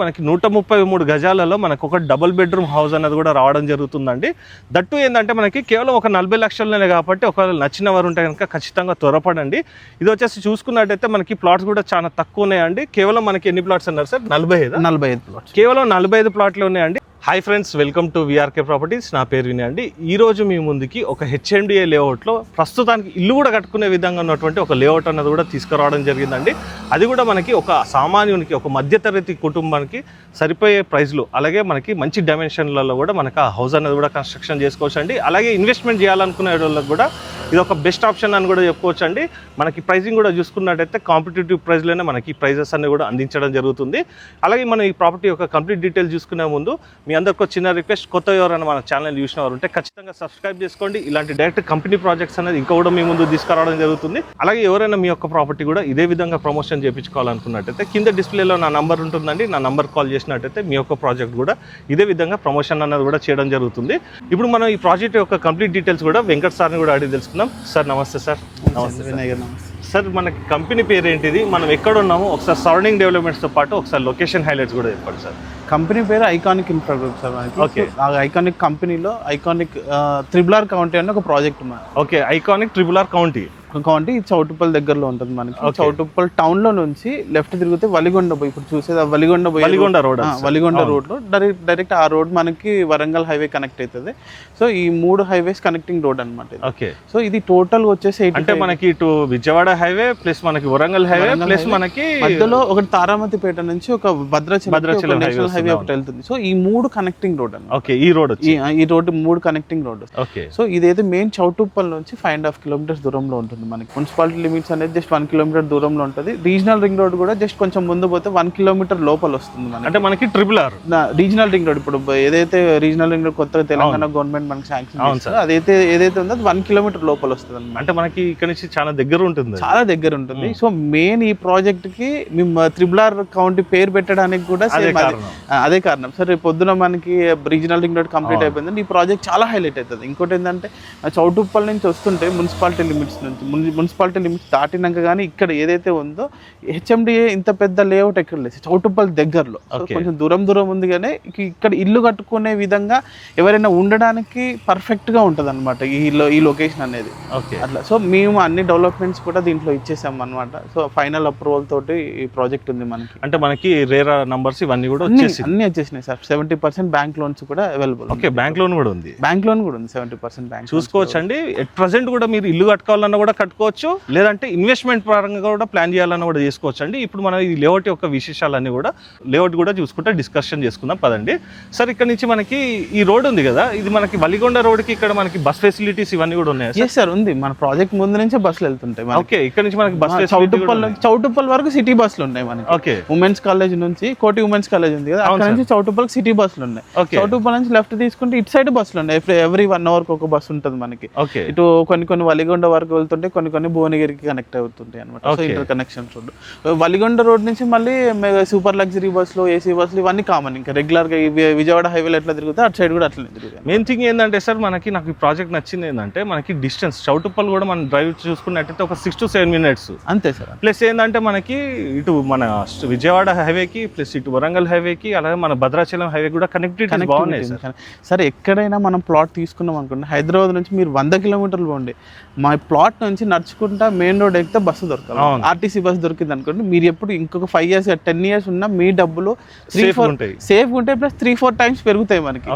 మనకి 133 గజాలలో మనకు ఒక డబుల్ బెడ్రూమ్ హౌస్ అనేది కూడా రావడం జరుగుతుందండి. దట్టు ఏంటంటే మనకి కేవలం ఒక 40 లక్షలనే కాబట్టి ఒకవేళ నచ్చిన వారు ఉంటే కనుక ఖచ్చితంగా త్వరపడండి. ఇది వచ్చేసి చూసుకున్నట్టయితే మనకి ప్లాట్స్ కూడా చాలా తక్కువ ఉన్నాయండి. కేవలం మనకి ఎన్ని ప్లాట్స్ అన్నారు సార్? 45 ప్లాట్స్, కేవలం 45 ప్లాట్లు ఉన్నాయండి. Hi friends, welcome to VRK properties. నా పేరు వినయ్ అండి. ఈరోజు మీ ముందుకి ఒక హెచ్ఎండిఏ లేఅవుట్లో ప్రస్తుతానికి ఇల్లు కూడా కట్టుకునే విధంగా ఉన్నటువంటి ఒక లేఅవుట్ అన్నది కూడా తీసుకురావడం జరిగిందండి. అది కూడా మనకి ఒక సామాన్యునికి, ఒక మధ్యతరగతి కుటుంబానికి సరిపోయే ప్రైస్లో, అలాగే మనకి మంచి డైమెన్షన్లలో కూడా మనకి ఆ హౌస్ అనేది కూడా కన్స్ట్రక్షన్ చేసుకోవచ్చు అండి. అలాగే ఇన్వెస్ట్మెంట్ చేయాలనుకునే వాళ్ళకి కూడా ఇది ఒక బెస్ట్ ఆప్షన్ అని కూడా చెప్పుకోవచ్చు అండి. మనకి ప్రైసింగ్ కూడా చూసుకున్నట్టయితే కాంపిటేటివ్ ప్రైస్లోనే మనకి ప్రైజెస్ అన్ని కూడా అందించడం జరుగుతుంది. అలాగే మనం ఈ ప్రాపర్టీ యొక్క కంప్లీట్ డీటెయిల్స్ చూసుకునే ముందు మీ అందరికీ చిన్న రిక్వెస్ట్, కొత్త ఎవరైనా మన ఛానల్ చూసిన వారు ఉంటే ఖచ్చితంగా సబ్స్క్రైబ్ చేసుకోండి. ఇలాంటి డైరెక్ట్ కంపెనీ ప్రాజెక్ట్స్ అనేది ఇంకా కూడా మీ ముందు తీసుకురావడం జరుగుతుంది. అలాగే ఎవరైనా మీ యొక్క ప్రాపర్టీ కూడా ఇదే విధంగా ప్రమోషన్ చేయించుకోవాలనుకున్నట్టయితే కింద డిస్ప్లేలో నా నంబర్ ఉంటుందండి. నా నంబర్ కాల్ చేసినట్టయితే మీ యొక్క ప్రాజెక్ట్ కూడా ఇదే విధంగా ప్రమోషన్ అన్నది కూడా చేయడం జరుగుతుంది. ఇప్పుడు మనం ఈ ప్రాజెక్ట్ యొక్క కంప్లీట్ డీటెయిల్స్ కూడా వెంకట్ సార్ని కూడా అడిగి తెలుసుకుందాం. సార్ నమస్తే సార్. నమస్తే వినయ్ గారు. నమస్తే సార్. మనకి కంపెనీ పేరు ఏంటిది, మనం ఎక్కడ ఉన్నాము, ఒకసారి సరౌండింగ్ డెవలప్మెంట్స్తో పాటు ఒకసారి లొకేషన్ హైలైట్స్ కూడా చెప్పండి సార్. కంపెనీ పేరు iconic infra group sir. Okay. ఆ ఐకానిక్ కంపెనీలో ఐకానిక్ త్రిబుల్ ఆర్ కౌంటీ అని ఒక ప్రాజెక్ట్ ఉంది. Okay, iconic triple R county Choutuppal దగ్గరలో ఉంటుంది మనకి. చౌటుప్పల్ టౌన్ లో నుంచి లెఫ్ట్ తిరిగితే వలిగొండ పోయి, ఇప్పుడు చూసేది వలిగొండ రోడ్ లో డైరెక్ట్ ఆ రోడ్ మనకి వరంగల్ హైవే కనెక్ట్ అవుతుంది. సో ఈ 3 హైవేస్ కనెక్టింగ్ రోడ్ అనమాట. ఓకే. సో ఇది టోటల్ వచ్చేసి అంటే మనకి ఇటు విజయవాడ హైవే ప్లస్ మనకి వరంగల్ హైవే ప్లస్ మనకి మధ్యలో ఒకటి తారామతిపేట నుంచి ఒక భద్రాచలం నేషనల్ హైవే ఒకటి వెళ్తుంది. సో ఈ 3 కనెక్టింగ్ రోడ్ అన్నమాట. ఓకే. ఈ road 3 connecting road. Okay. So ఇదైతే మెయిన్ చౌటుప్పల్ నుంచి 5.5 కిలోమీటర్స్ దూరంలో ఉంటుంది మనకి. మున్సిపాలిటీ లిమిట్స్ అనేది జస్ట్ 1 కిలోమీటర్ దూరంలో ఉంటుంది. రీజనల్ రింగ్ రోడ్ కూడా జస్ట్ కొంచెం ముందు పోతే 1 కిలోమీటర్ లోపల వస్తుంది మనకి. అంటే మనకి triple R regional ring road, ఇప్పుడు ఏదైతే రీజనల్ రింగ్ రోడ్ కొత్తగా తెలంగాణ గవర్నమెంట్ మనకి శాంక్షన్ చేస్తుందో అదైతే ఏదైతే ఉందో 1 కిలోమీటర్ లోపల వస్తుంది అనమాట. అంటే మనకి ఇక్కడ నుంచి చాలా దగ్గర ఉంటుంది. చాలా దగ్గర ఉంటుంది. సో మెయిన్ ఈ ప్రాజెక్ట్ కి మేము త్రిబుల్ ఆర్ కౌంటీ పేరు పెట్టడానికి కూడా అదే కారణం. సరే పొద్దున మనకి రీజనల్ రింగ్ రోడ్ కంప్లీట్ అయిపోయింది, ఈ ప్రాజెక్ట్ చాలా హైలైట్ అవుతుంది. ఇంకోటి ఏంటంటే చౌటుప్పల్ నుంచి వస్తుంటే మున్సిపాలిటీ లిమిట్స్ దాటినాక కానీ ఇక్కడ ఏదైతే ఉందో హెచ్ఎండిఏ ఇంత పెద్ద లేఅవుట్ ఎక్కడ లేదు, చౌటుప్పల్ దగ్గరలో. కొంచెం దూరం ఉంది కానీ ఇక్కడ ఇల్లు కట్టుకునే విధంగా ఎవరైనా ఉండడానికి పర్ఫెక్ట్ గా ఉంటది అనమాట ఈ లొకేషన్ అనేది. అట్లా సో మేము అన్ని డెవలప్మెంట్స్ కూడా దీంట్లో ఇచ్చేసాం అనమాట. సో ఫైనల్ అప్రూవల్ తోటి ఈ ప్రాజెక్ట్ ఉంది మనకి. అంటే మనకి రేరా నంబర్స్ ఇవన్నీ కూడా అన్ని వచ్చేసినాయి సార్. 70% బ్యాంక్ లోన్స్ కూడా అవైలబుల్. ఓకే, బ్యాంక్ లోన్ కూడా ఉంది. 70% బ్యాంక్ చూసుకోవచ్చు అండి. ఎట్ ప్రెసెంట్ కూడా మీరు ఇల్లు కట్టుకోవాలన్నా కూడా కట్టుకోవచ్చు, లేదంటే ఇన్వెస్ట్మెంట్ పరంగా కూడా ప్లాన్ చేయాలన్నా కూడా చేసుకోవచ్చు అండి. ఇప్పుడు మనం ఈ లేఅవుట్ యొక్క విశేషాలన్నీ కూడా లేఅవుట్ కూడా చూసుకుంటే డిస్కషన్ చేసుకుందాం పదండి. సార్ ఇక్కడ నుంచి మనకి ఈ రోడ్ ఉంది కదా, ఇది మనకి వలిగొండ రోడ్ కి ఇక్కడ మనకి బస్ ఫెసిలిటీస్ ఇవన్నీ కూడా ఉన్నాయి సార్. ఉంది, మన ప్రాజెక్ట్ ముందు నుంచే బస్సులు వెళ్తుంటాయి. ఓకే. ఇక్కడ నుంచి మనకి బస్ చౌటుప్పల్ వరకు సిటీ బస్సులు ఉన్నాయి మనకి. ఓకే. ఉమెన్స్ కాలేజ్ నుంచి కోటి ఉమెన్స్ కాలేజ్ ఉంది కదా, అక్కడ నుంచి చౌటుప్పల్ సిటీ బస్సులు ఉన్నాయి. చౌటుప్పల్ నుంచి లెఫ్ట్ తీసుకుంటే ఇటు సైడ్ బస్సులు ఉన్నాయి. ఎవ్రీ 1 hour ఒక బస్సు ఉంటుంది మనకి. ఇటు కొన్ని వలిగొండ వరకు వెళ్తుంటే కొన్ని భువనగిరికి కనెక్ట్ అవుతుంటాయి అనమాట. Inter connections road. Valigonda road నుంచి మళ్ళీ సూపర్ లగ్జరీ బస్సులు, ఏసీ బస్సులు ఇవన్నీ కామన్. ఇంకా రెగ్యులర్ గా విజయవాడ హైవేలో ఎట్లా తిరుగుతా అటు సైడ్ కూడా అట్లనే తిరుగుతాయి. మెయిన్ థింగ్ ఏంటంటే సార్, నాకు ఈ ప్రాజెక్ట్ నచ్చింది ఏంటంటే మనకి డిస్టెన్స్ చౌటుప్పల్ కూడా మనం డ్రైవ్ చూసుకున్నట్టయితే ఒక 6 to 7 minutes అంతే సార్. ప్లస్ ఏంటంటే మనకి ఇటు మన విజయవాడ హైవేకి ప్లస్ ఇటు వరంగల్ హైవేకి అలాగే మన భద్రాచలం హైవే కూడా కనెక్టివిటీ బాగున్నాయి సార్. ఎక్కడైనా మనం ప్లాట్ తీసుకున్నాం అనుకోండి, హైదరాబాద్ నుంచి మీరు 100 కిలోమీటర్లు పోండి, మా ప్లాట్ నుంచి నడుచుకుంటా మెయిన్ రోడ్ ఎక్కితే బస్సు దొరకాలి. ఆర్టీసీ బస్సు దొరికింది అనుకోండి, మీరు ఎప్పుడు ఇంకొక 5 years 10 years ఉన్నా మీ డబ్బులు సేఫ్ ఉంటాయి. ప్లస్ 3-4 times పెరుగుతాయి మనకి.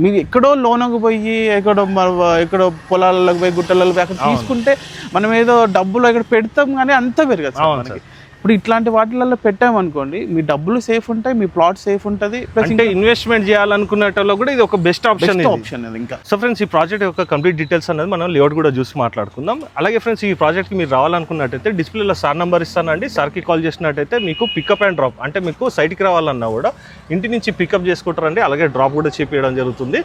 మీరు ఎక్కడో లోనకు పోయి ఎక్కడో పొలాలకు పోయి గుట్టలకు పోయి అక్కడ తీసుకుంటే మనం ఏదో డబ్బులు ఇక్కడ పెడతాం కానీ అంతా పెరగదు మనకి. ఇప్పుడు ఇట్లాంటి వాటిలలో పెట్టామనుకోండి, మీ డబ్బులు సేఫ్ ఉంటాయి, మీ ప్లాట్ సేఫ్ ఉంటుంది. అంటే ఇన్వెస్ట్మెంట్ చేయాలనుకున్నట్లో కూడా ఇది ఒక బెస్ట్ ఆప్షన్. ఇంకా సో ఫ్రెండ్స్, ఈ ప్రాజెక్ట్ యొక్క కంప్లీట్ డీటెయిల్స్ అనేది మనం లేఅవుట్ కూడా చూసి మాట్లాడుకుందాం. అలాగే ఫ్రెండ్స్, ఈ ప్రాజెక్ట్కి మీరు రావాలనుకున్నట్టయితే డిస్ప్లేలో సార్ నెంబర్ ఇస్తానండి. సార్కి కాల్ చేసినట్టయితే మీకు పికప్ అండ్ డ్రాప్, అంటే మీకు సైట్కి రావాలన్నా కూడా ఇంటి నుంచి పికప్ చేసుకుంటారండి, అలాగే డ్రాప్ కూడా చేపించడం జరుగుతుంది.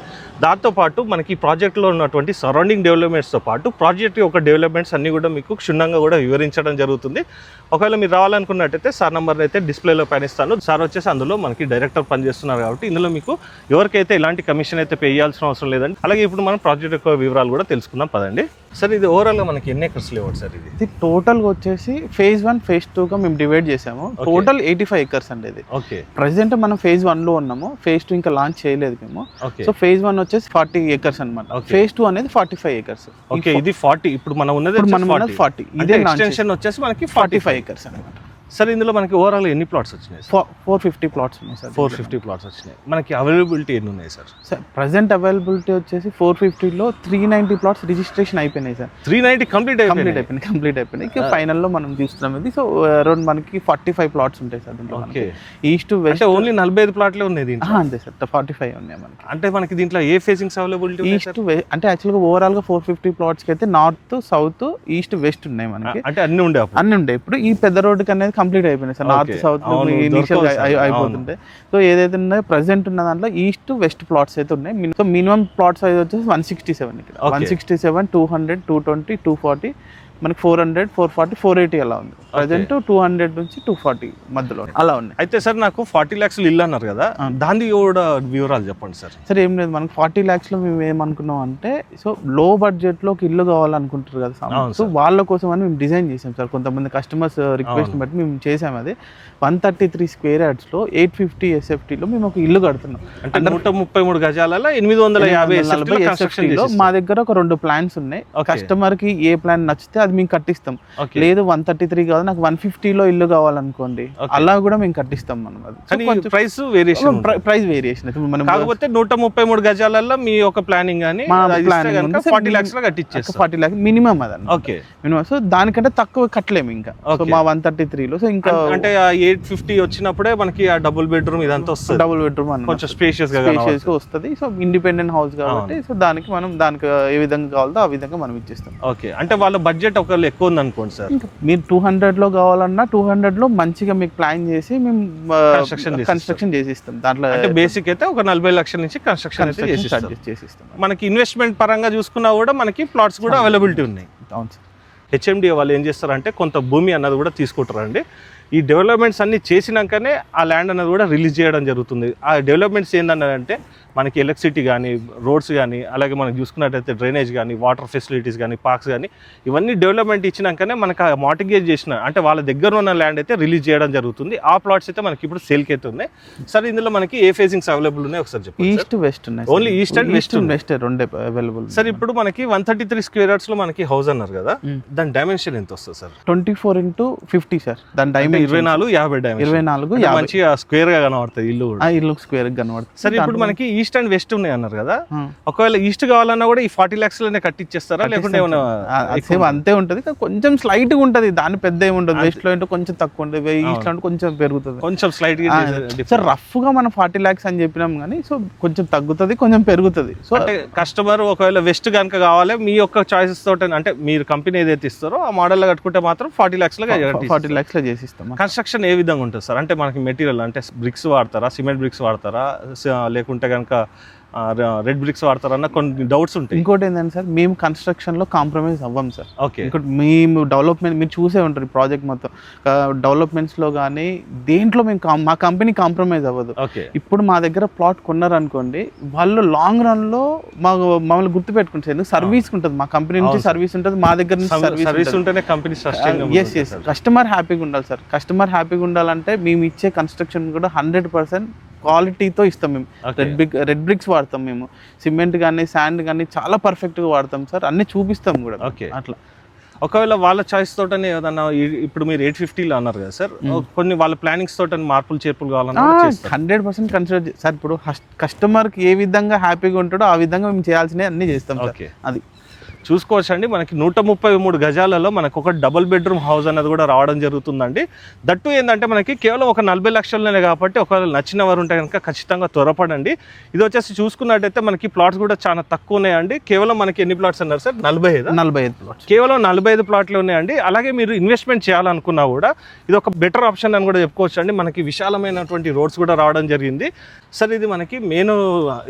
దాంతోపాటు మనకి ఈ ప్రాజెక్ట్లో ఉన్నటువంటి సరౌండింగ్ డెవలప్మెంట్స్తో పాటు ప్రాజెక్ట్ యొక్క డెవలప్మెంట్స్ అన్ని కూడా మీకు క్షుణ్ణంగా కూడా వివరించడం జరుగుతుంది. ఒకవేళ మీరు కావాలనుకున్నట్టయితే సార్ నెంబర్ అయితే డిస్ప్లేలో పైన ఇస్తాను. సార్ వచ్చేసి అందులో మనకి డైరెక్టర్ పనిచేస్తున్నారు కాబట్టి ఇందులో మీకు ఎవరికైతే ఎలాంటి కమిషన్ అయితే పే చేయాల్సిన అవసరం లేదండి. అలాగే ఇప్పుడు మనం ప్రాజెక్ట్ యొక్క వివరాలు కూడా తెలుసుకుందాం పదండి. సార్ ఇది ఓవరాల్గా మనకి ఎన్ని ఎకర్స్ లేఅవుట్ సార్? ఇది టోటల్గా వచ్చేసి phase 1 phase 2గా మేము డివైడ్ చేసాము. టోటల్ 85 acres అండి ఇది. ఓకే. ప్రెసెంట్ మనం phase 1లో ఉన్నాము, phase 2 ఇంకా లాంచ్ చేయలేదు మేము. సో phase 1 వచ్చేసి 40 acres అనమాట, phase 2 అనేది 45 acres. ఓకే, ఇది 40, ఇప్పుడు మనం ఉన్నది 40. ఇదే ఎక్స్టెన్షన్ వచ్చేసి మనకి 45 acres అనమాట. సార్ ఇందులో మనకి ఓవరాల్ ఎన్ని ప్లాట్స్ వచ్చినాయి? 450 plots ఉన్నాయి సార్. 450 ప్లాట్స్ వచ్చినాయి. మనకి అవైలబిలిటీ ఎన్ని ఉన్నాయి సార్? సార్ ప్రజెంట్ అవైలబిలిటీ వచ్చేసి 450లో 390 plots రిజిస్ట్రేషన్ అయిపోయినాయి సార్. 390 కంప్లీట్ అయిపోయినాయి. ఇక ఫైనల్లో మనం చూస్తున్నాం ఇది. సో అరౌండ్ మనకి 45 plots ఉంటాయి సార్ దీంట్లో. ఈస్ట్ వెస్ట్ ఓన్లీ 45 ప్లాట్లే ఉన్నాయి దీంట్లో. అంతే సార్, 45 ఉన్నాయి మనకి. అంటే మనకి దీంట్లో ఏ ఫేసింగ్స్ అవైలబిలిటీ? ఈస్ట్ అంటే యాక్చువల్గా ఓవరాల్గా 450 plotsకి అయితే నార్త్, సౌత్, ఈస్ట్, వెస్ట్ ఉన్నాయి మనకి. అంటే అన్ని ఉండే ఇప్పుడు ఈ పెద్ద రోడ్డుకి అనేది కంప్లీట్ అయిపోయినాయి సార్. నార్త్, సౌత్ ఇనిషియల్ అయిపోతుంటాయి. సో ఏదైతే ఉన్నాయో ప్రెసెంట్ ఉన్న దాంట్లో ఈస్ట్, వెస్ట్ ప్లాట్స్ అయితే ఉన్నాయి. సో మినిమం ప్లాట్ సైజ్ వచ్చేసి 167 ఇక్కడ. 167, 200, 220, 240, మనకి 400, 440, 480 అలా ఉంది. ప్రజెంట్ 200 నుంచి 240 మధ్యలో అలా ఉన్నాయి. అయితే సార్ నాకు 40 lakhs ఇల్లు అన్నారు కదా, దాని కూడా వివరాలు చెప్పండి సార్. సార్ ఏం లేదు, మనకి 40 lakhsలో మేము ఏమనుకున్నాం అంటే, సో లో బడ్జెట్లో ఒక ఇల్లు కావాలనుకుంటారు కదా, సో వాళ్ళ కోసం అని మేము డిజైన్ చేసాం సార్. కొంతమంది కస్టమర్స్ రిక్వెస్ట్ బట్టి మేము చేసాం. అది 133 square yardsలో 850 SFTలో మేము ఒక ఇల్లు కడుతున్నాం. అంటే 133 గజాలలో 850 SFTలో మా దగ్గర ఒక 2 ప్లాన్స్ ఉన్నాయి. కస్టమర్ కి ఏ ప్లాన్ నచ్చితే అది మేము కట్టిస్తాం. లేదు 133 కాదు నాకు 150లో ఇల్లు కావాలనుకోండి, అలా కూడా మేము కట్టిస్తాం. మనం అది ప్రైస్ వేరియేషన్ మనం కాకపోతే 133 గజాలలో మీ ఒక ప్లానింగ్ అని 40 lakhs లో కట్టించేస్తాం. 40 lakhs మినిమం అదన్న. Okay, minimum. సో దానికంటే తక్కువ కట్టలేము ఇంకా. సో మా 133లో సో ఇంకా అంటే 850 వచ్చినప్పుడే మనకి ఆ డబుల్ బెడ్రూమ్ ఇదంతా వస్తుంది. డబుల్ బెడ్రూమ్ కొంచెం స్పేషియస్ గా వస్తుంది. సో ఇండిపెండెంట్ హౌస్ కాబట్టి సో దానికి ఏ విధంగా కావాలో ఆ విధంగా మనం ఇచ్చేస్తాం. ఓకే, అంటే వాళ్ళ బడ్జెట్ ఒకవేళ ఎక్కువ ఉంది అనుకోండి సార్, మీరు 200లో కావాలన్నా 200లో మంచిగా మీకు ప్లాన్ చేసి మేము కన్స్ట్రక్షన్ చేసిస్తాం. దాంట్లో అంటే బేసిక్ అయితే ఒక 40 లక్షల నుంచి కన్స్ట్రక్షన్ అయితే చేసిస్తాం. మనకి ఇన్వెస్ట్మెంట్ పరంగా చూసుకున్నా కూడా మనకి ప్లాట్స్ కూడా అవైలబిలిటీ ఉన్నాయి. అవును సార్. హెచ్ఎండిఏ వాళ్ళు ఏం చేస్తారంటే కొంత భూమి అన్నది కూడా తీసుకుంటారండి. ఈ డెవలప్మెంట్స్ అన్ని చేసినాకనే ఆ ల్యాండ్ అనేది కూడా రిలీజ్ చేయడం జరుగుతుంది. ఆ డెవలప్మెంట్స్ ఏంటంటే మనకి ఎలక్ట్రిసిటీ కానీ, రోడ్స్ కానీ, అలాగే మనకి చూసుకున్నట్టయితే డ్రైనేజ్ కానీ, వాటర్ ఫెసిలిటీస్ కానీ, పార్క్స్ కానీ, ఇవన్నీ డెవలప్మెంట్ ఇచ్చినాకనే మనకు ఆ మార్టిగేజ్ చేసిన అంటే వాళ్ళ దగ్గర ఉన్న ల్యాండ్ అయితే రిలీజ్ చేయడం జరుగుతుంది. ఆ ప్లాట్స్ అయితే మనకి ఇప్పుడు సేల్కి అయితే ఉన్నాయి. సార్ ఇందులో మనకి ఏ ఫేసింగ్స్ అవైలబుల్ ఉన్నాయి ఒకసారి చెప్పండి. ఈస్ట్, వెస్ట్ ఉన్నాయి. ఓన్లీ ఈస్ట్ అండ్ వెస్ట్ రెండే అవైలబుల్. సార్ ఇప్పుడు మనకి 133 square yards లో మనకి హౌస్ అన్నారు కదా, దాని డైమెన్షన్ ఎంత వస్తుంది సార్? 24x50 sir. దాని డైమెన్షన్ 24 మంచిగా స్క్వేర్ గా కనబడుతుంది ఇల్లు కూడా. ఇల్లు స్క్వేర్ గా కనబడుతుంది. సరే ఇప్పుడు మనకి ఈస్ట్ అండ్ వెస్ట్ ఉన్నాయి అన్నారు కదా, ఒకవేళ ఈస్ట్ కావాలన్నా కూడా ఈ 40 lakhs లోనే కట్టిచ్చేస్తారా లేకుంటే ఏమైనా? అంతే ఉంటది, కొంచెం స్లైట్ గా ఉంటది. దాని పెద్ద ఏముంటది. వెస్ట్ లో అంటే కొంచెం తక్కువ ఉంటుంది, ఈస్ట్ లో అంటే కొంచెం పెరుగుతుంది, కొంచెం స్లైట్ గా. సార్ రఫ్ గా మనం 40 lakhs అని చెప్పినాం కానీ సో కొంచెం తగ్గుతుంది, కొంచెం పెరుగుతుంది. సో అంటే కస్టమర్ ఒకవేళ వెస్ట్ కనుక కావాలి మీ యొక్క చాయిసెస్ తోట, అంటే మీరు కంపెనీ ఏదైతే ఇస్తారో ఆ మోడల్ లో కట్టుకుంటే మాత్రం 40 lakhs లో 40 lakhs లో చేసిస్తాం. కన్స్ట్రక్షన్ ఏ విధంగా ఉంటుంది సార్? అంటే మనకి మెటీరియల్ అంటే బ్రిక్స్ వాడతారా, సిమెంట్ బ్రిక్స్ వాడతారా, లేకుంటే కనుక రెడ్ బ్రిక్స్ వాడతారన్న కొన్ని డౌట్స్ ఉంటాయి. ఇంకోటి ఏంటంటే సార్, మేము కన్స్ట్రక్షన్ లో కాంప్రమైజ్ అవ్వం సార్. ఓకే. ఇంకోటి మేము డెవలప్మెంట్ మీరు చూసే ఉంటారు ప్రాజెక్ట్ మొత్తం డెవలప్మెంట్స్ లో కానీ దేంట్లో మేము మా కంపెనీ కాంప్రమైజ్ అవ్వదు. ఇప్పుడు మా దగ్గర ప్లాట్ కొన్నారనుకోండి, వాళ్ళు లాంగ్ రన్ లో మమ్మల్ని గుర్తు పెట్టుకుంటారు. ఎందుకు సర్వీస్ ఉంటుంది, మా కంపెనీ నుంచి సర్వీస్ ఉంటుంది, మా దగ్గర నుంచి సర్వీస్ ఉంటేనే కంపెనీ ఎస్ కస్టమర్ హ్యాపీగా ఉండాలి సార్. కస్టమర్ హ్యాపీగా ఉండాలంటే మేము ఇచ్చే కన్స్ట్రక్షన్ కూడా 100% క్వాలిటీతో ఇస్తాం. మేము రెడ్ బ్రిక్స్ వాడతాం, మేము సిమెంట్ కానీ శాండ్ కానీ చాలా పర్ఫెక్ట్గా వాడతాం సార్. అన్ని చూపిస్తాం కూడా. ఓకే. అట్లా ఒకవేళ వాళ్ళ చాయిస్ తోటనే ఏదన్నా ఇప్పుడు మీరు 850లో అన్నారు కదా సార్, కొన్ని వాళ్ళ ప్లానింగ్స్ తోట మార్పులు చేర్పులు కావాలన్నా 100% కన్సిడర్ సార్. ఇప్పుడు కస్టమర్కి ఏ విధంగా హ్యాపీగా ఉంటాడో ఆ విధంగా మేము చేయాల్సినవి అన్ని చేస్తాం. ఓకే. అది చూసుకోవచ్చు అండి. మనకి 133 గజాలలో మనకు ఒక డబుల్ బెడ్రూమ్ హౌస్ అనేది కూడా రావడం జరుగుతుందండి. దట్టు ఏంటంటే మనకి కేవలం ఒక 40 లక్షలనే కాబట్టి ఒకవేళ నచ్చిన వారు ఉంటే కనుక ఖచ్చితంగా త్వరపడండి. ఇది వచ్చేసి చూసుకున్నట్టయితే మనకి ప్లాట్స్ కూడా చాలా తక్కువ ఉన్నాయండి. కేవలం మనకి ఎన్ని ప్లాట్స్ అన్నారు సార్? 45 ప్లాట్స్. కేవలం 45 ప్లాట్లు ఉన్నాయండి. అలాగే మీరు ఇన్వెస్ట్మెంట్ చేయాలనుకున్నా కూడా ఇది ఒక బెటర్ ఆప్షన్ అని కూడా చెప్పుకోవచ్చు అండి. మనకి విశాలమైనటువంటి రోడ్స్ కూడా రావడం జరిగింది. సార్ ఇది మనకి మెయిన్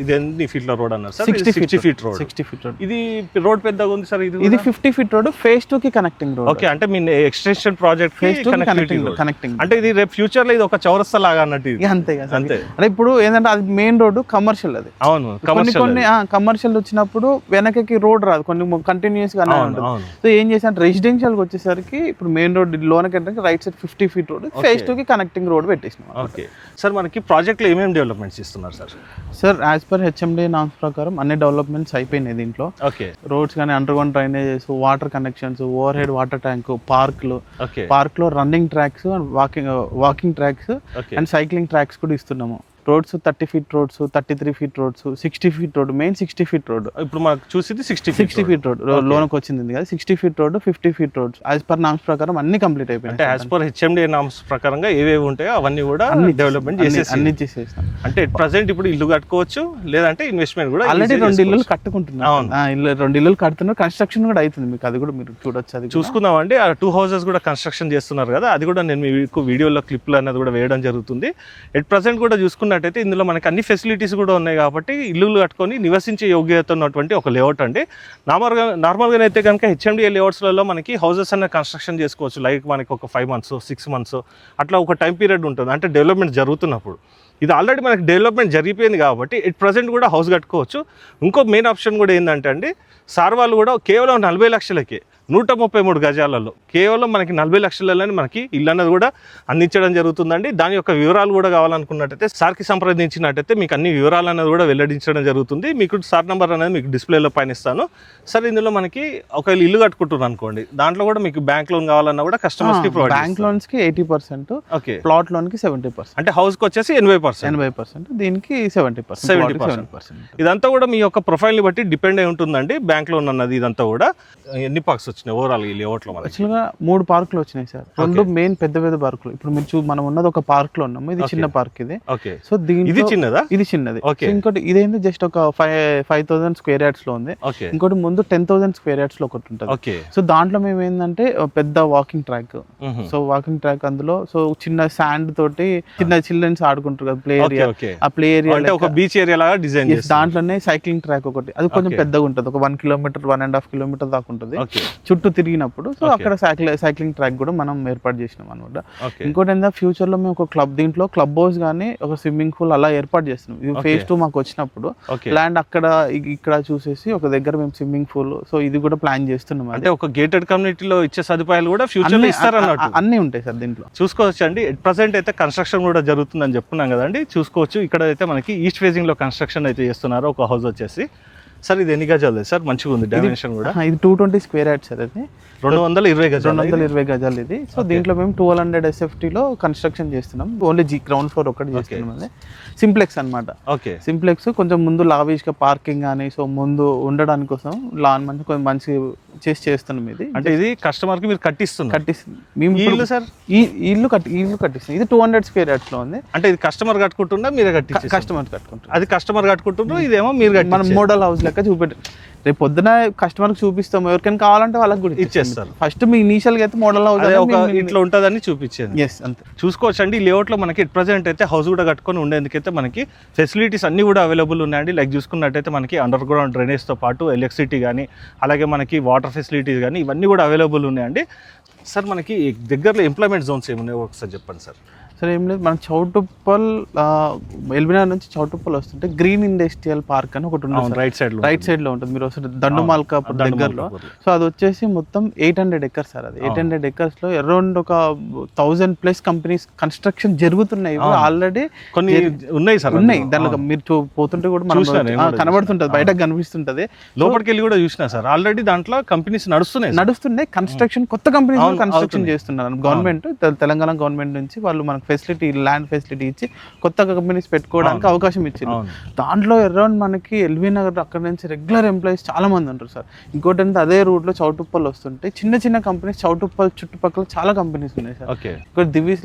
ఇది ఎన్ని ఫీట్ల రోడ్ అన్నారు sir? 60 feet road. 60 feet road. ఇది రోడ్ పెద్ద పెద్దగా ఉంది సార్ ఇది? ఇది 50 feet రోడ్, phase 2 కి కనెక్టింగ్ రోడ్. ఓకే, అంటే మీ ఎక్స్టెన్షన్ ప్రాజెక్ట్ phase 2 కి కనెక్టింగ్. అంటే ఇది రేపు ఫ్యూచర్ లో ఇది ఒక చౌరస్తా లాగా అన్నట్టు ఇది. అంతే కదా. అంతే. అంటే ఇప్పుడు ఏంటంటే అది మెయిన్ రోడ్, కమర్షియల్ అది. అవును, కొన్ని కమర్షియల్ వచ్చినప్పుడు వెనకకి రోడ్ రాదు, కొన్ని కంటిన్యూస్ గా ఉంటుంది. సో ఏం చేశాను, రెసిడెన్షియల్ వచ్చేసరికి ఇప్పుడు మెయిన్ రోడ్ లోనకి right side 50 feet road, phase 2 కి కనెక్టింగ్ రోడ్ పెట్టేసినాం. ఓకే సార్, మనకి ప్రాజెక్ట్ లో ఏమేమి డెవలప్మెంట్స్ ఇస్తున్నారు sir? Sir as per HMD norms ప్రకారం అన్ని డెవలప్మెంట్స్ అయిపోయినాయి దీంట్లో. ఓకే, రోడ్స్ కానీ, underground drainages, water connections, overhead water tank, park లో running tracks, walking tracks and cycling tracks కూడా ఇస్తున్నాము. Roads 30 feet roads, 33 feet roads, 60 feet road, main 60 feet road. ఇప్పుడు మనకు చూసింది 60 feet రోడ్ లోనకి వచ్చింది కదా. 60 feet road, 50 feet roads as per norms ప్రకారం అన్ని కంప్లీట్ అయిపోయింది. అంటే యాజ్ పర్ హెచ్ఎండి నామ్స్ ప్రకారంగా ఏవేవి ఉంటాయో అవన్నీ కూడా డెవలప్మెంట్ అన్ని చేసేసాం. అంటే ప్రెసెంట్ ఇప్పుడు ఇల్లు కట్టుకోవచ్చు, లేదంటే ఇన్వెస్ట్మెంట్ కూడా ఆల్రెడీ 2 ఇల్లులు కట్టుకుంటున్నాం. 2 ఇల్లులు కడుతున్నారు, కన్స్ట్రక్షన్ కూడా అవుతుంది. మీకు అది కూడా మీరు చూడొచ్చు. అది చూసుకుందాం అండి. ఆ 2 houses కూడా కన్స్ట్రక్షన్ చేస్తున్నారు కదా, అది కూడా నేను మీకు వీడియోలో క్లిప్లు అనేది కూడా వేయడం జరుగుతుంది. ఎట్ ప్రెసెంట్ కూడా చూసుకున్నట్టయితే ఇందులో మనకి అన్ని ఫెసిలిటీస్ కూడా ఉన్నాయి కాబట్టి ఇల్లులు కట్టుకొని నివసించే యోగ్యత ఉన్నటువంటి ఒక లేఅవుట్ అండి. నార్మల్గా అయితే కనుక హెచ్ఎండిఏ లేఅవుట్స్లలో మనకి హౌసెస్ అనేది కన్స్ట్రక్షన్ చేసుకోవచ్చు. లైక్ మనకి ఒక 5 months 6 months అట్లా ఒక టైం పీరియడ్ ఉంటుంది, అంటే డెవలప్మెంట్ జరుగుతున్నప్పుడు. ఇది ఆల్రెడీ మనకి డెవలప్మెంట్ జరిగిపోయింది కాబట్టి ఎట్ ప్రజెంట్ కూడా హౌస్ కట్టుకోవచ్చు. ఇంకో మెయిన్ ఆప్షన్ కూడా ఏంటంటే అండి, సార్ వాళ్ళు కూడా కేవలం 40 లక్షలకే 133 గజాలలో కేవలం మనకి 40 లక్షలలోనే మనకి ఇల్లు అన్నది కూడా అందించడం జరుగుతుందండి. దాని యొక్క వివరాలు కూడా కావాలనుకున్నట్టయితే సార్కి సంప్రదించినట్టయితే మీకు అన్ని వివరాలు అనేది కూడా వెల్లడించడం జరుగుతుంది. మీకు సార్ నెంబర్ అనేది మీకు డిస్ప్లేలో పైన ఇస్తాను. సార్ ఇందులో మనకి ఒక ఇల్లు కట్టుకుంటున్నారు అనుకోండి, దాంట్లో కూడా మీకు బ్యాంక్ లోన్ కావాలన్నా కూడా కస్టమర్స్ కి ప్రొవైడ్ బ్యాంక్ లోన్స్ కి 80%, ఓకే, ప్లాట్ లోన్ కి 70%, అంటే హౌస్ కి వచ్చేసి 80%, దీనికి 70%. ఇదంతా కూడా మీ యొక్క ప్రొఫైల్ ని బట్టి డిపెండ్ అయి ఉంటుందండి బ్యాంక్ లోన్ అన్నది. ఇదంతా కూడా ఎన్ని పార్క్స్ వచ్చినాయి ఓవరాల్ ఈ లేఅవుట్ లో? యాక్చువల్గా 3 పార్కులు వచ్చినాయి సార్. 2 మెయిన్ పెద్ద పార్కులు. ఇప్పుడు మీరు మనం ఉన్నది ఒక పార్క్ లో ఉన్నాము, ఇది చిన్న పార్క్ ఇది. సో ఇది చిన్నదా? ఇది చిన్నది. ఇంకోటి ఇదేంటి జస్ట్ ఒక 5,000 square yards లో ఉంది. ఇంకోటి ముందు 10,000 square yards లో ఒకటి ఉంటుంది. సో దాంట్లో మేము ఏంటంటే పెద్ద walking track. So walking track అందులో సో చిన్న శాండ్ తోటి చిన్న చిల్డ్రన్స్ ఆడుకుంటారు కదా, ప్లే ఏరియా. ఆ ప్లే ఏరియా అంటే ఒక బీచ్ ఏరియా లాగా డిజైన్ చేసి దాంట్లోనే సైక్లింగ్ ట్రాక్ ఒకటి, అది కొంచెం పెద్దగా ఉంటుంది, ఒక 1 kilometer 1.5 kilometer దాకా ఉంటుంది చుట్టూ తిరిగినప్పుడు. సో అక్కడ సైక్లింగ్ ట్రాక్ కూడా మనం ఏర్పాటు చేసినాం అనమాట. ఇంకోటి ఏంటంటే ఫ్యూచర్ లో మేము ఒక దీంట్లో క్లబ్ హౌస్ గానీ ఒక స్విమ్మింగ్ పూల్ అలా ఏర్పాటు చేస్తున్నాం. ఇది phase 2 మాకు వచ్చినప్పుడు ల్యాండ్ అక్కడ ఇక్కడ చూసేసి ఒక దగ్గర మేము స్విమ్మింగ్ పూల్, సో ఇది కూడా ప్లాన్ చేస్తున్నాం. అంటే ఒక గేటెడ్ కమ్యూనిటీలో ఇచ్చే సదుపాయాలు కూడా ఫ్యూచర్ లో ఇస్తారన్నట్టు అన్ని ఉంటాయి సార్ దీంట్లో. చూసుకోవచ్చు అండి. ప్రెసెంట్ అయితే కన్స్ట్రక్షన్ కూడా జరుగుతుందని చెప్పుకున్నాం కదండి, చూసుకోవచ్చు. ఇక్కడ అయితే మనకి ఈస్ట్ ఫేజింగ్ లో కన్స్ట్రక్షన్ అయితే చేస్తున్నారు ఒక హౌస్ వచ్చేసి. సార్ ఇది ఎన్ని గజాలు సార్? మంచిగా ఉంది డైమెన్షన్ కూడా. ఇది 220 square yards సార్. అది 220 గజాలు ఇది. సో దీంట్లో మేము 1200 SFT లో కన్స్ట్రక్షన్ చేస్తున్నాం. ఓన్లీ గ్రౌండ్ ఫ్లోర్ ఒకటి చేస్తున్నాం. అది సింప్లెక్స్ అనమాట. సింప్లెక్స్ కొంచెం ముందు లావిష్ గా పార్కింగ్ కానీ, సో ముందు ఉండడానికి కోసం లాన్ మంచి కొంచెం మంచి చేస్తున్నాం. ఇది అంటే ఇది కస్టమర్ కి మీరు కట్టిస్తుంది మేము ఇల్లు సార్. ఈ ఇల్లు కట్టిస్తాం. ఇది 200 square yards లో ఉంది. అంటే ఇది కస్టమర్ కట్టుకుంటున్నా మీరే కట్టించారు? కస్టమర్ కట్టుకుంటారు. అది కస్టమర్ కట్టుకుంటున్నారు, ఇదేమో మీరు కట్టి మనం మోడల్ హౌస్ లెక్క చూపెట్టి రేపు పొద్దున కస్టమర్కి చూపిస్తాము. ఎవరికైనా కావాలంటే వాళ్ళకి కూడా ఇచ్చేస్తారు. ఫస్ట్ మీ ఇనీషియల్ గా అయితే మోడల్ హౌస్ ఇట్లా ఉంటుందని చూపించాను. అంతే చూసుకోవచ్చు అండి. ఈ లేఅవుట్ లో మనకి ప్రెసెంట్ అయితే హౌస్ కూడా కట్టుకొని ఉండేందుకైతే మనకి ఫెసిలిటీస్ అన్ని కూడా అవైలబుల్ ఉన్నాయండి. లైక్ చూసుకున్నట్టయితే మనకి అండర్ గ్రౌండ్ డ్రైనేజ్ తో పాటు ఎలక్ట్రిసిటీ కానీ, అలాగే మనకి వాటర్ ఫెసిలిటీస్ కానీ ఇవన్నీ కూడా అవైలబుల్ ఉన్నాయండి. సార్ మనకి దగ్గరలో ఎంప్లాయ్మెంట్ జోన్స్ ఏమున్నాయో ఒకసారి చెప్పండి సార్. సార్ ఏం లేదు, మనం చౌటుప్పల్ ఎల్బినార్ నుంచి చౌటుప్పల్ వస్తుంటే గ్రీన్ ఇండస్ట్రియల్ పార్క్ అని ఒకటి ఉంది. రైట్ సైడ్ లో ఉంటుంది. మీరు వస్తుంటే దండుమాల్కాపూర్ దగ్గరలో. సో అది వచ్చేసి మొత్తం 800 acres సార్. అది 800 acres లో అరౌండ్ ఒక 1000+ కంపెనీస్ కన్స్ట్రక్షన్ జరుగుతున్నాయి ఆల్రెడీ. కొన్ని ఉన్నాయి సార్, ఉన్నాయి. దాంట్లో మీరు పోతుంటే కూడా మనం కనబడుతుంటది, బయటకు కనిపిస్తుంటది. లోపలికి వెళ్ళి కూడా చూసినా సార్, ఆల్రెడీ దాంట్లో కంపెనీస్ నడుస్తున్నాయి. కన్స్ట్రక్షన్ కొత్త కంపెనీస్ కన్స్ట్రక్షన్ చేస్తున్నారు. గవర్నమెంట్, తెలంగాణ గవర్నమెంట్ నుంచి వాళ్ళు మనకు ఫెసిలిటీ, ల్యాండ్ ఫెసిలిటీ ఇచ్చి కొత్త కంపెనీస్ పెట్టుకోవడానికి అవకాశం ఇచ్చింది. దాంట్లో అరౌండ్ మనకి ఎల్బీ నగర్ అక్కడ నుంచి రెగ్యులర్ ఎంప్లాయీస్ చాలా మంది ఉంటారు సార్. ఇంకోటి అంటే అదే రూట్ లో చౌటుప్పల్ వస్తుంటే చిన్న కంపెనీస్, చౌటుప్పల్ చుట్టుపక్కల చాలా కంపెనీస్ ఉన్నాయి సార్. ఇక్కడ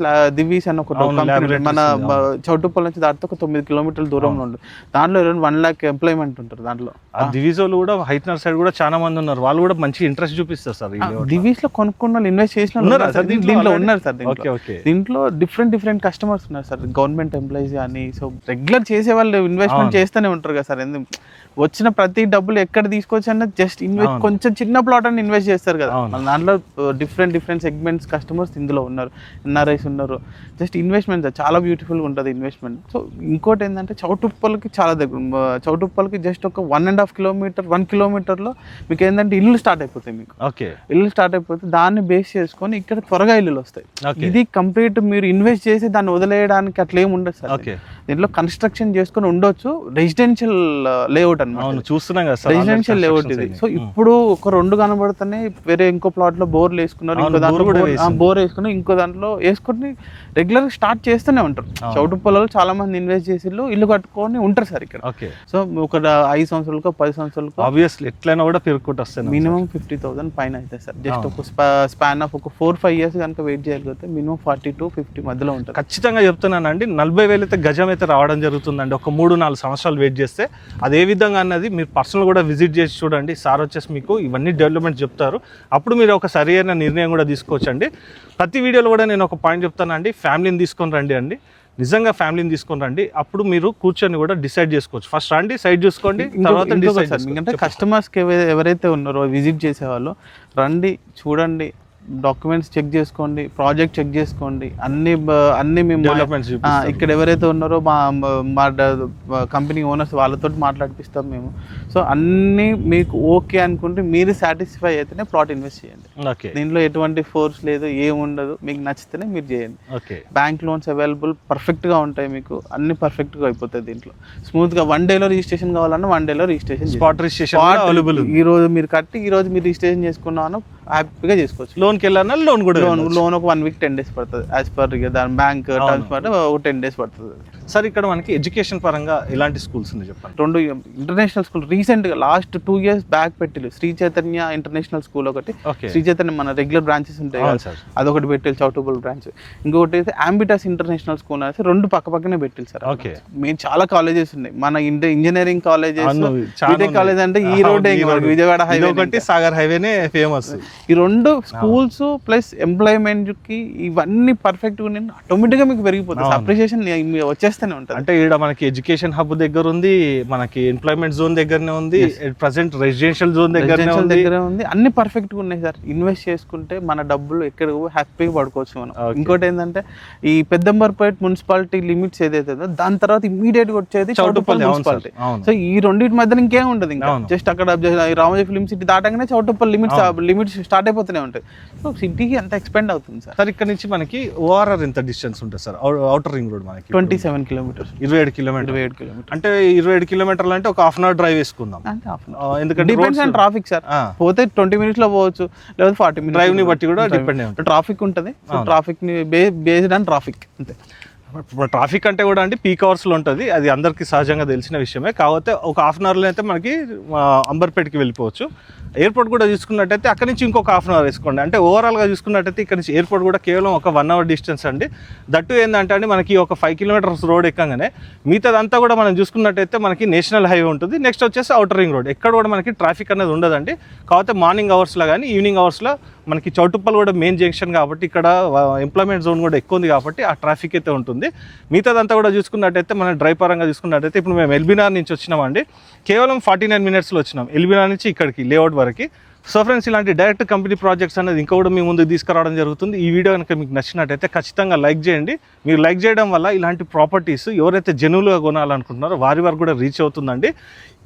దివీస్ అని ఒక కంపెనీ మన చౌటుప్పల్ నుంచి దాటితే ఒక 9 kilometers దూరంలో ఉంటుంది. దాంట్లో అరౌండ్ 1 lakh ఎంప్లాయ్మెంట్ ఉంటారు. దాంట్లో దివీస్ కూడా హైట్నర్ సైడ్ కూడా చాలా మంది ఉన్నారు. వాళ్ళు కూడా మంచి ఇంట్రెస్ట్ చూపిస్తారు సార్. దివీస్ లో కొనుక్కున్న ఇన్వెస్ట్ చేసిన దీంట్లో ఉన్నారు సార్. దీంట్లో డిఫరెంట్ డిఫరెంట్ కస్టమర్స్ ఉన్నారు సార్, గవర్నమెంట్ ఎంప్లాయీస్ కానీ. సో రెగ్యులర్ చేసే వాళ్ళు ఇన్వెస్ట్మెంట్ చేస్తూనే ఉంటారు కదా సార్. వచ్చిన ప్రతి డబ్బులు ఎక్కడ తీసుకొచ్చి అన్న జస్ట్ కొంచెం చిన్న ప్లాట్ అని ఇన్వెస్ట్ చేస్తారు కదా. మన దాంట్లో డిఫరెంట్ సెగ్మెంట్స్ కస్టమర్స్ ఇందులో ఉన్నారు, ఎన్ఆర్ఐస్ ఉన్నారు. జస్ట్ ఇన్వెస్ట్మెంట్ చాలా బ్యూటిఫుల్గా ఉంటుంది ఇన్వెస్ట్మెంట్. సో ఇంకోటి ఏంటంటే చౌటుప్పలకి చాలా దగ్గర, చౌటుప్పలకి జస్ట్ ఒక 1.5 కిలోమీటర్ 1 కిలోమీటర్లో మీకు ఏంటంటే ఇల్లు స్టార్ట్ అయిపోతాయి. మీకు ఇల్లు స్టార్ట్ అయిపోతే దాన్ని బేస్ చేసుకొని ఇక్కడ త్వరగా ఇల్లులు వస్తాయి. ఇది కంప్లీట్ మీరు ఇన్వెస్ట్ చేసి దాన్ని వదిలేయడానికి అట్లా ఏమి ఉండదు సార్. దీంట్లో కన్స్ట్రక్షన్ చేసుకొని ఉండొచ్చు. రెసిడెన్షియల్ లేఅవుట్ అనమాట, చూస్తున్నాం కదా రెసిడెన్షియల్ లేఅవుట్ ఇది. సో ఇప్పుడు ఒక 2 కనబడుతున్నాయి, వేరే ఇంకో ప్లాట్ లో బోర్లు వేసుకున్నారు, ఇంకో దాంట్లో బోర్ వేసుకున్నారు, ఇంకో దాంట్లో వేసుకొని రెగ్యులర్ గా స్టార్ట్ చేస్తూనే ఉంటారు. చౌటుప్పలలో చాలా మంది ఇన్వెస్ట్ చేసి ఇల్లు కట్టుకొని ఉంటారు సార్ ఇక్కడ. సో ఒక 5 సంవత్సరాలకు 10 సంవత్సరాలకు ఆబ్వియస్లీ ఎట్లయినా కూడా పెరుగుకుంటూ వస్తాయి. మినిమం 50,000 పైన అయితే సార్. జస్ట్ ఒక స్పాన్ ఆఫ్ ఒక 4-5 ఇయర్స్ కనుక వెయిట్ చేయగలిగితే మినిమం 40 to 50 మధ్యలో ఉంటుంది. ఖచ్చితంగా చెప్తున్నానండి, 40,000 అయితే గజం అయితే రావడం జరుగుతుందండి. ఒక 3-4 సంవత్సరాలు వెయిట్ చేస్తే అది ఏ విధంగా అన్నది మీరు పర్సనల్ కూడా విజిట్ చేసి చూడండి. సార్ వచ్చేసి మీకు ఇవన్నీ డెవలప్మెంట్ చెప్తారు. అప్పుడు మీరు ఒక సరైన నిర్ణయం కూడా తీసుకోవచ్చండి. ప్రతి వీడియోలో కూడా నేను ఒక పాయింట్ చెప్తానండి, ఫ్యామిలీని తీసుకొని రండి అండి. నిజంగా ఫ్యామిలీని తీసుకొని రండి, అప్పుడు మీరు కూర్చొని కూడా డిసైడ్ చేసుకోవచ్చు. ఫస్ట్ రండి, సైడ్ చూసుకోండి, తర్వాత డిసైడ్. ఎందుకంటే కస్టమర్స్కి ఎవరైతే ఉన్నారో విజిట్ చేసేవాళ్ళు రండి, చూడండి, డాక్యుమెంట్స్ చెక్ చేసుకోండి, ప్రాజెక్ట్ చెక్ చేసుకోండి, అన్ని మేము ఇక్కడ ఎవరైతే ఉన్నారో మా కంపెనీ ఓనర్స్ వాళ్ళతో మాట్లాడిపిస్తాం మేము. సో అన్నీ మీకు ఓకే అనుకుంటే మీరు సాటిస్ఫై అయితేనే ప్లాట్ ఇన్వెస్ట్ చేయండి. దీంట్లో ఎటువంటి ఫోర్స్ లేదు, ఏముండదు. మీకు నచ్చితేనే మీరు చేయండి. బ్యాంక్ లోన్స్ అవైలబుల్ పర్ఫెక్ట్గా ఉంటాయి, మీకు అన్ని పర్ఫెక్ట్గా అయిపోతాయి. దీంట్లో స్మూత్గా 1 డేలో రిజిస్ట్రేషన్ కావాలన్నా 1 డేలో రిజిస్ట్రేషన్, స్పాట్ రిజిస్ట్రేషన్ అవైలబుల్. ఈ రోజు మీరు కట్టి ఈ రోజు మీరు రిజిస్ట్రేషన్ చేసుకున్నాను హ్యాపీగా చేసుకోవచ్చు. లోన్కి వెళ్ళాలన్నా లోన్ కూడా లోన్ ఒక 1 వీక్ 10 డేస్ పడుతుంది. యాజ్ పర్ దాని బ్యాంక్ టర్మ్స్ బట్టి ఒక 10 డేస్ పడుతుంది. సార్ ఇక్కడ మనకి ఎడ్యుకేషన్ పరంగా ఎలాంటి స్కూల్స్ ఉన్నాయి చెప్పండి? 2 ఇంటర్నేషనల్ స్కూల్ రీసెంట్గా లాస్ట్ 2 years బ్యాక్ పెట్టిల్లు. శ్రీ చైతన్య ఇంటర్నేషనల్ స్కూల్ ఒకటి, శ్రీ చైతన్య మన రెగ్యులర్ బ్రాంచెస్ ఉంటాయి అదొకటి పెట్టిల్లు, చౌటుప్పల్ బ్రాంచ్. ఇంకొకటి అయితే అంబిటాస్ ఇంటర్నేషనల్ స్కూల్ అనేసి 2 పక్కనే పెట్టిల్లు సార్. మేము చాలా కాలేజెస్ ఉన్నాయి, మన ఇంజనీరింగ్ కాలేజెస్, బీటెక్ కాలేజ్ అంటే ఈ రోడ్ విజయవాడ హైవే ఒకటి, సాగర్ హైవేనే ఫేమస్. ఈ 2 స్కూల్స్ ప్లస్ ఎంప్లాయ్మెంట్ కి ఇవన్నీ పర్ఫెక్ట్ గా ఆటోమేటిక్ గా మీకు పెరిగిపోతుంది. అప్రిషియేషన్ వచ్చేస్తూనే ఉంటుంది. అంటే ఇక్కడ మనకి ఎడ్యుకేషన్ హబ్ దగ్గర ఉంది, మనకి ఎంప్లాయ్మెంట్ జోన్ దగ్గరనే ఉంది, ప్రెసెంట్ రెసిడెన్షియల్ జోన్ దగ్గరనే ఉంది. అన్ని పర్ఫెక్ట్ గా ఉన్నాయి సార్. ఇన్వెస్ట్ చేసుకుంటే మన డబ్బులు ఎక్కడ హ్యాపీగా పడుకోవచ్చు మనం. ఇంకోటి ఏంటంటే ఈ పెద్దంబర్పేట మున్సిపాలిటీ లిమిట్స్ ఏదైతే దాని తర్వాత ఇమీడియట్ గా వచ్చేది చౌటుప్పల్ మున్సిపాలిటీ. సో ఈ రెండింటి మధ్య ఇంకేం ఉండదు, ఇంకా జస్ట్ అక్కడ రామోజీ ఫిలిం సిటీ దాటగానే చౌటుప్పల్ లిమిట్స్ స్టార్ట్ అయిపోతూనే ఉంటాయి. సో సిటీకి అంత ఎక్స్పెండ్ అవుతుంది సార్. సార్ ఇక్కడ నుంచి మనకి ఓఆర్ఆర్ ఎంత డిస్టెన్స్ ఉంటుంది సార్? అవుటర్ రింగ్ రోడ్ మనకి 27 కిలోమీటర్స్, 27 కిలోమీటర్. అంటే 27 కిలోమీటర్లు అంటే ఒక 1/2 hour డ్రైవ్ వేసుకుందాం. ఎందుకంటే డిపెండ్స్ ఆన్ ట్రాఫిక్ సార్. పోతే 20 minutes లో పోవచ్చు, లేదా 40 minutes. డ్రైవ్ ని బట్టి కూడా డిపెండ్ అయ్యి ఉంటుంది. ట్రాఫిక్ ఉంటుంది, ట్రాఫిక్ ని బేస్డ్ ఆన్ ట్రాఫిక్ అంతే. ట్రాఫిక్ అంటే కూడా అంటే పీక్ అవర్స్లో ఉంటుంది, అది అందరికీ సహజంగా తెలిసిన విషయమే. కాకపోతే ఒక 1/2 hourలో అయితే మనకి అంబర్పేటకి వెళ్ళిపోవచ్చు. ఎయిర్పోర్ట్ కూడా చూసుకున్నట్టయితే అక్కడ నుంచి ఇంకొక 1/2 hour వేసుకోండి. అంటే ఓవరాల్గా చూసుకున్నట్టయితే ఇక్కడ నుంచి ఎయిర్పోర్ట్ కూడా కేవలం ఒక 1 hour డిస్టెన్స్ అండి. దట్టు ఏంటంటే అండి మనకి ఒక 5 kilometers రోడ్ ఎక్కగానే మిగతాదంతా కూడా మనం చూసుకున్నట్టయితే మనకి నేషనల్ హైవే ఉంటుంది. నెక్స్ట్ వచ్చేసి అవుటర్ రింగ్ రోడ్. ఎక్కడ కూడా మనకి ట్రాఫిక్ అనేది ఉండదండి. కాకపోతే మార్నింగ్ అవర్స్లో కానీ ఈవినింగ్ అవర్స్లో మనకి చౌటుప్పల్ కూడా మెయిన్ జంక్షన్ కాబట్టి ఇక్కడ ఎంప్లాయ్మెంట్ జోన్ కూడా ఎక్కువ ఉంది కాబట్టి ఆ ట్రాఫిక్ అయితే ఉంటుంది. మిగతాదంతా కూడా చూసుకున్నట్టయితే మనం డ్రైవ్ పరంగా చూసుకున్నట్టయితే ఇప్పుడు మేము ఎల్బీనగర్ నుంచి వచ్చినామండి. కేవలం 49 minutesలో వచ్చినాం ఎల్బీనగర్ నుంచి ఇక్కడికి లేఅవుట్ వరకు. సో ఫ్రెండ్స్, ఇలాంటి డైరెక్ట్ కంపెనీ ప్రాజెక్ట్స్ అనేది ఇంకా కూడా మీ ముందుకు తీసుకురావడం జరుగుతుంది. ఈ వీడియో కనుక మీకు నచ్చినట్టయితే ఖచ్చితంగా లైక్ చేయండి. మీరు లైక్ చేయడం వల్ల ఇలాంటి ప్రాపర్టీస్ ఎవరైతే జెన్యూన్గా కొనాలనుకుంటున్నారో వారి వరకు కూడా రీచ్ అవుతుందండి.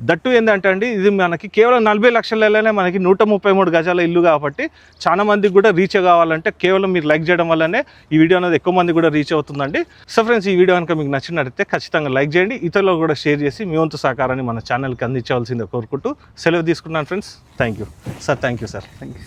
దట్టు ఏంటంటే అండి ఇది మనకి కేవలం 40 లక్షలలోనే మనకి 133 గజాల ఇల్లు కాబట్టి చాలా మందికి కూడా రీచ్ కావాలంటే కేవలం మీరు లైక్ చేయడం వల్లనే ఈ వీడియో అనేది ఎక్కువ మంది కూడా రీచ్ అవుతుందండి. సో ఫ్రెండ్స్, ఈ వీడియో కనుక మీకు నచ్చినట్టయితే ఖచ్చితంగా లైక్ చేయండి, ఇతరులకు కూడా షేర్ చేసి మీ వంతు సహకారాన్ని మన ఛానల్కి అందించవలసిందే కోరుకుంటూ సెలవు తీసుకున్నాను friends. Thank you sir. Thank you sir. Thank you.